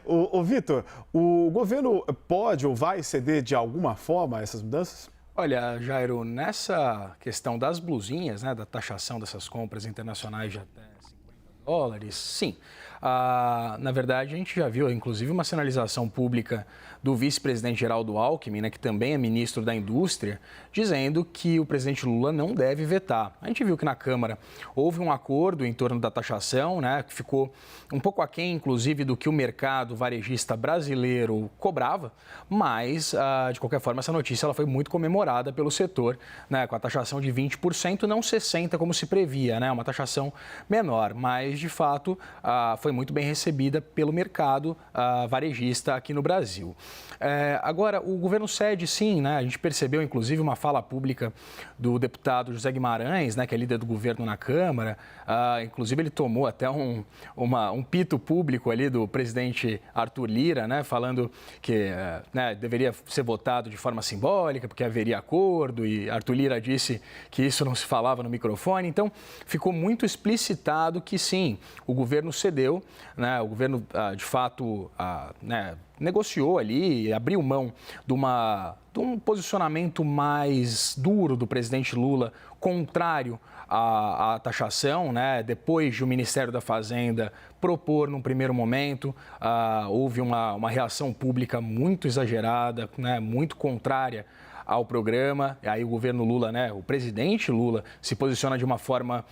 Ô Vitor, o governo pode ou vai ceder de alguma forma a essas mudanças? Olha, Jairo, nessa questão das blusinhas, né, da taxação dessas compras internacionais de até US$ 50, sim. Na verdade, a gente já viu, inclusive, uma sinalização pública do vice-presidente Geraldo Alckmin, né, que também é ministro da Indústria, dizendo que o presidente Lula não deve vetar. A gente viu que na Câmara houve um acordo em torno da taxação, né, que ficou um pouco aquém, inclusive, do que o mercado varejista brasileiro cobrava, mas, de qualquer forma, essa notícia ela foi muito comemorada pelo setor, né, com a taxação de 20%, não 60% como se previa, né, uma taxação menor, mas, de fato, foi muito bem recebida pelo mercado varejista aqui no Brasil. Agora, o governo cede sim, né? A gente percebeu, inclusive, uma fala pública do deputado José Guimarães, né, que é líder do governo na Câmara. Inclusive, ele tomou até um pito público ali do presidente Arthur Lira, né, falando que né, deveria ser votado de forma simbólica, porque haveria acordo, e Arthur Lira disse que isso não se falava no microfone. Então, ficou muito explicitado que sim, o governo cedeu, né, o governo, de fato, né, negociou ali, abriu mão de um posicionamento mais duro do presidente Lula, contrário à taxação, né? Depois de o Ministério da Fazenda propor, num primeiro momento, houve uma reação pública muito exagerada, né? Muito contrária ao programa. E aí o governo Lula, né, o presidente Lula, se posiciona de uma forma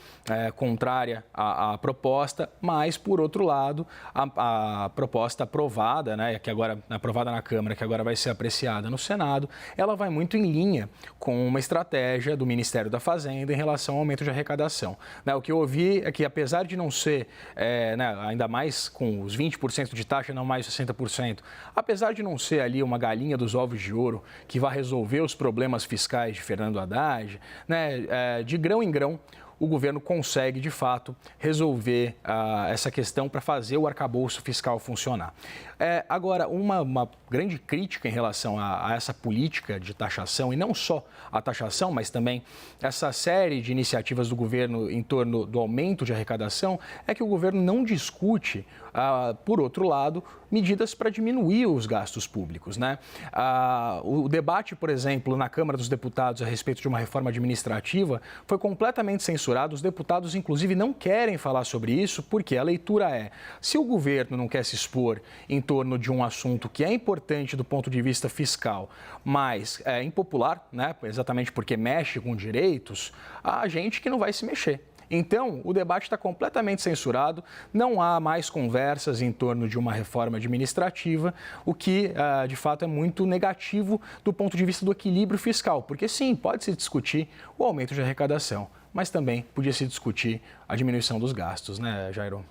contrária à proposta, mas, por outro lado, a proposta aprovada, né, que agora aprovada na Câmara, que agora vai ser apreciada no Senado, ela vai muito em linha com uma estratégia do Ministério da Fazenda em relação ao aumento de arrecadação. Né, o que eu ouvi é que, apesar de não ser, né, ainda mais com os 20% de taxa, não mais 60%, apesar de não ser ali uma galinha dos ovos de ouro que vai resolver os problemas fiscais de Fernando Haddad, né, de grão em grão, o governo consegue, de fato, resolver essa questão para fazer o arcabouço fiscal funcionar. Agora, uma grande crítica em relação a essa política de taxação, e não só a taxação, mas também essa série de iniciativas do governo em torno do aumento de arrecadação, é que o governo não discute, por outro lado, medidas para diminuir os gastos públicos, né? O debate, por exemplo, na Câmara dos Deputados a respeito de uma reforma administrativa foi completamente censurado. Os deputados, inclusive, não querem falar sobre isso, porque a leitura é: se o governo não quer se expor em torno de um assunto que é importante do ponto de vista fiscal, mas é impopular, né? Exatamente porque mexe com direitos, há gente que não vai se mexer. Então, o debate está completamente censurado, não há mais conversas em torno de uma reforma administrativa, o que, de fato, é muito negativo do ponto de vista do equilíbrio fiscal, porque sim, pode-se discutir o aumento de arrecadação, mas também podia-se discutir a diminuição dos gastos, né, Jairo?